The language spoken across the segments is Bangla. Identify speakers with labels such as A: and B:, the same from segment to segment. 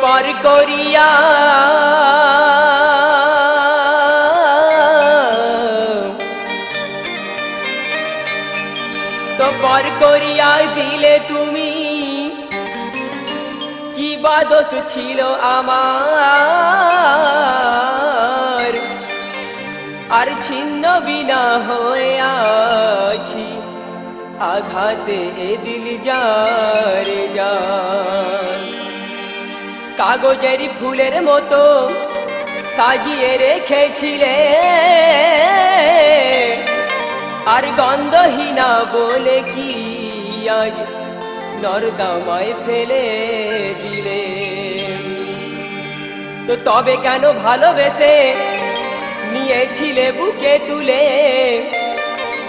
A: পার করিয়া তো পার করিয়া দিলে তুমি কি বা দোষ ছিল আমার আর ছিন্ন বিনা হয়ে আছি আঘাতে এ দিল যারে যার কাগজের ফুলের মতো সাজিয়ে রেখেছিলে আর গন্ধহীনা বলে কি আজ নর্দমায় ফেলে দিলে তো তবে কেন ভালোবেসে নিয়েছিলে বুকে তুলে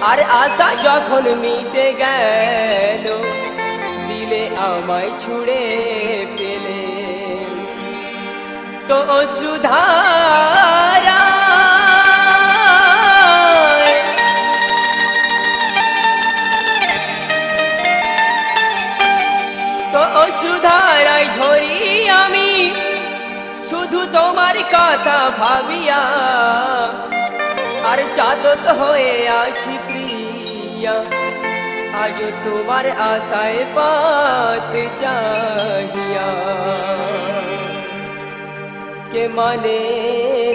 A: আর আশা যখন মিটে গেল দিলে আমায় ছুড়ে ফেলে তো অশ্রুধারা তো অশ্রুধারায় ঝরি আমি শুধু তোমার কথা ভাবিয়া আর চাদত হয়ে আছি প্রিয়া আজ তোমার আশায় পাতে চাহিয়া কে মানে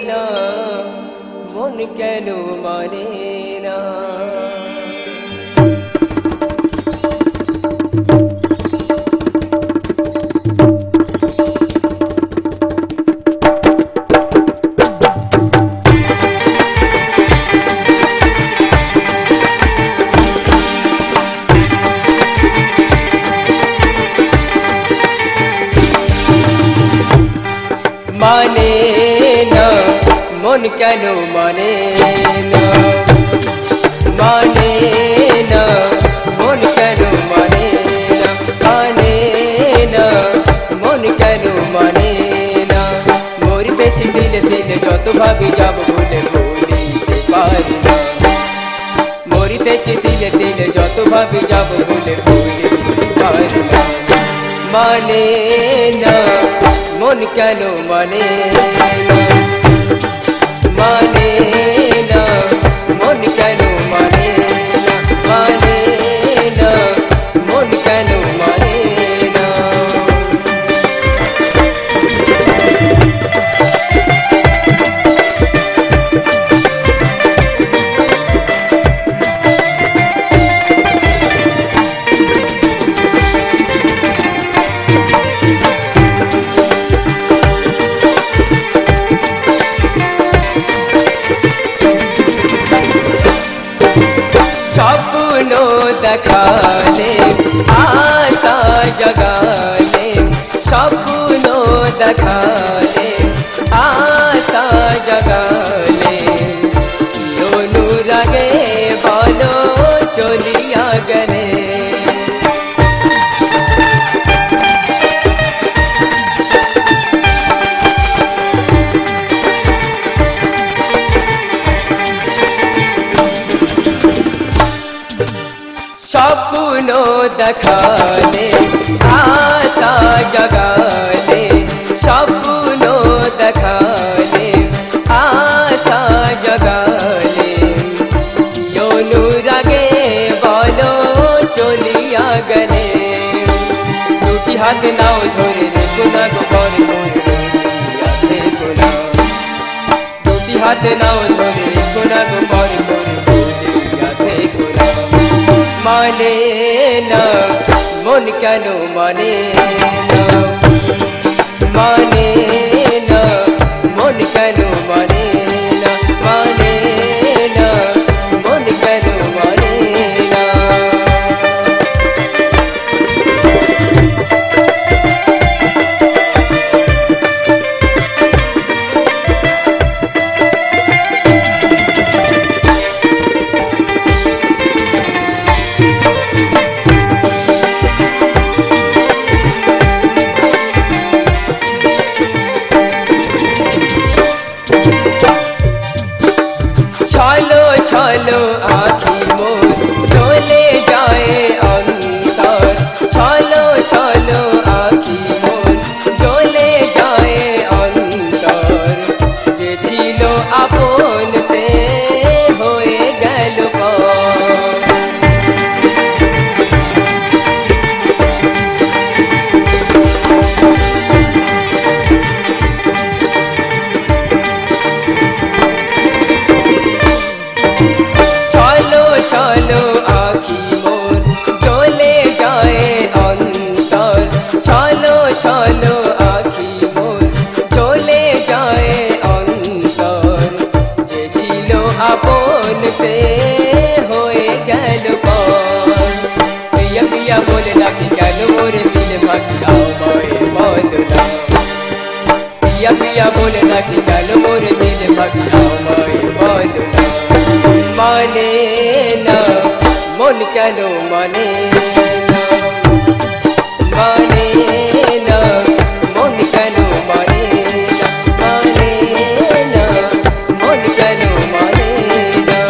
A: না মন কেন মানে না মানে না মন কেন মানে না মানে না মন কেন মানে না মানে না মন কেন মানে না মোর বেশি দিলে দিলে যত ভাবি যাব ভুলে ভুলিতে পারি না মোর বেশি দিলে দিলে যত ভাবি যাব ভুলে ভুলিতে পারি না মানে না মন কেন মানে না মানে না মন কেন মানে না মানে না মন কেন মানে না দেখালে আশা জগালে স্বপ্ন দেখালে আশা জগালে অনুরাগে বলো চলিয়া গেলে স্বপ্ন দেখালে আশা জগালে স্বপ্ন দেখালে আশা জগালে অনুরাগে বলো চলিয়া গেলে দুটি হাতে নাও ধরে রেখো না গো বর দুটি হাতে নাও ধরে রেখো না গো বর মানে না মন কেন মানে না মানে না মন কেন মানে না মানে না মন কেন মানে না ছলো আখি মোর চলে যায় অন্তর ছলো ছলো আখি মোর চলে আপন সে হয়ে গেল পর। প্রিয়া প্রিয়া বলে ডাকি কেন মোরে দিল পাখি আমায় বদলা। প্রিয়া প্রিয়া বলে ডাকি কেন মোরে দিল পাখি আমায় বদলা। মানে না মন কেন মানে না, মানে না মন কেন মানে না, মানে না মন কেন মানে না।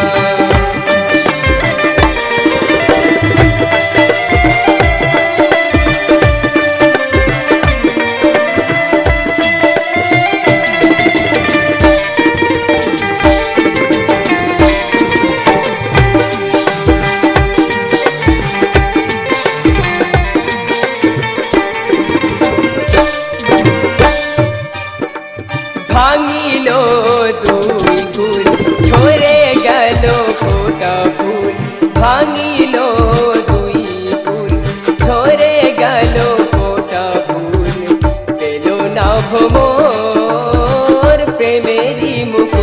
A: ভাঙিল দুই কুল ঝরে গেল ফোটা ফুল। ভাঙিল দুই কুল ঝরে গেল ফোটা ফুল। পেল না ভ্রমর প্রেমেরই মুকুল।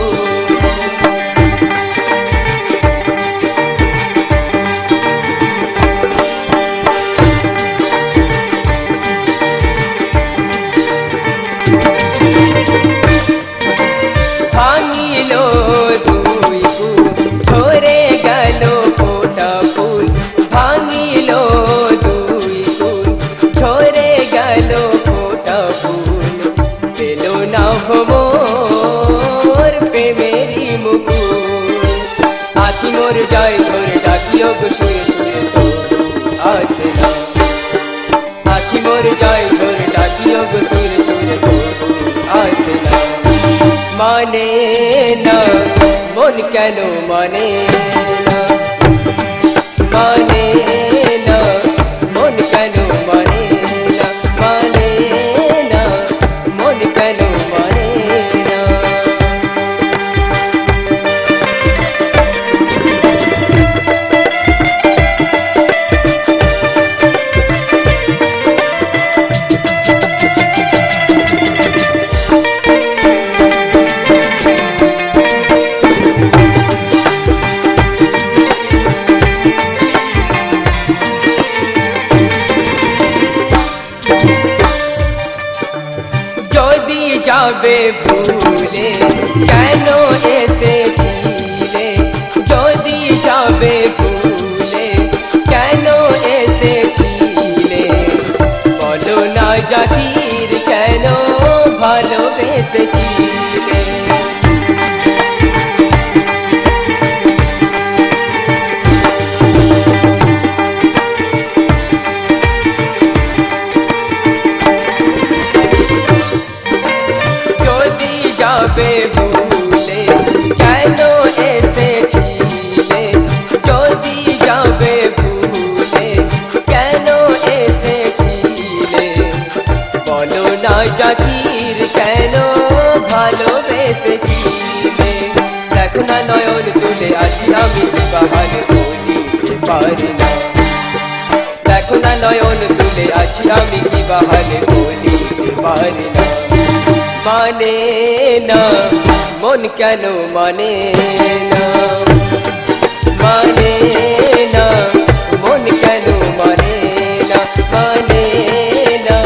A: ভাঙিল দুই কুল ঝরে গেল ফোটা ফুল। ভাঙিল দুই কুল ঝরে গেল ফোটা ফুল। পেল না ভ্রমর প্রেমেরই মুকুল। আখি মোর যায় ধরে ডাকিও গো শুয়ে শুয়ে তো আসে না। আখি মোর যায় ধরে ডাকিও গো শুয়ে শুয়ে তো আসে না। মানে না মন কেন মানে না, মানে না মন কেন মানে না, মানে না মন কেন মানে না। যদি যাবে ভুলে কেন এসেছিলে, যদি যাবে ভুলে কেন এসেছিলে। বলো না জাতির কেন ভালোবেসেছিলে। যদি যাবে ভুলে কেন এসেছিলে, যদি যাবে ভুলে কেন এসেছিলে। বলো না জাতির কেন ভালোবেসেছিলে। দেখো না নয়ন তুলে আছি আমি বাহারে বলিতে পারি না। দেখো না নয়ন তুলে আছি আমি কি বাহারে বলিতে পারি না। মানে না মন কেন মানে না, মানে না মন কেন মানে না, মানে না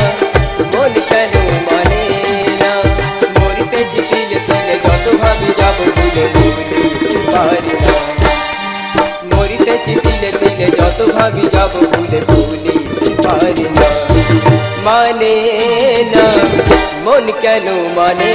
A: মন কেন মানে না। মরিতে চিঠিলে তিলে যত ভাবি যাব ভুলে ভুলিতে পারি না। মরিতে চিঠিলে তিলে যত ভাবি যাব ভুলে ভুলিতে পারি না। মানে না মন কেন মানে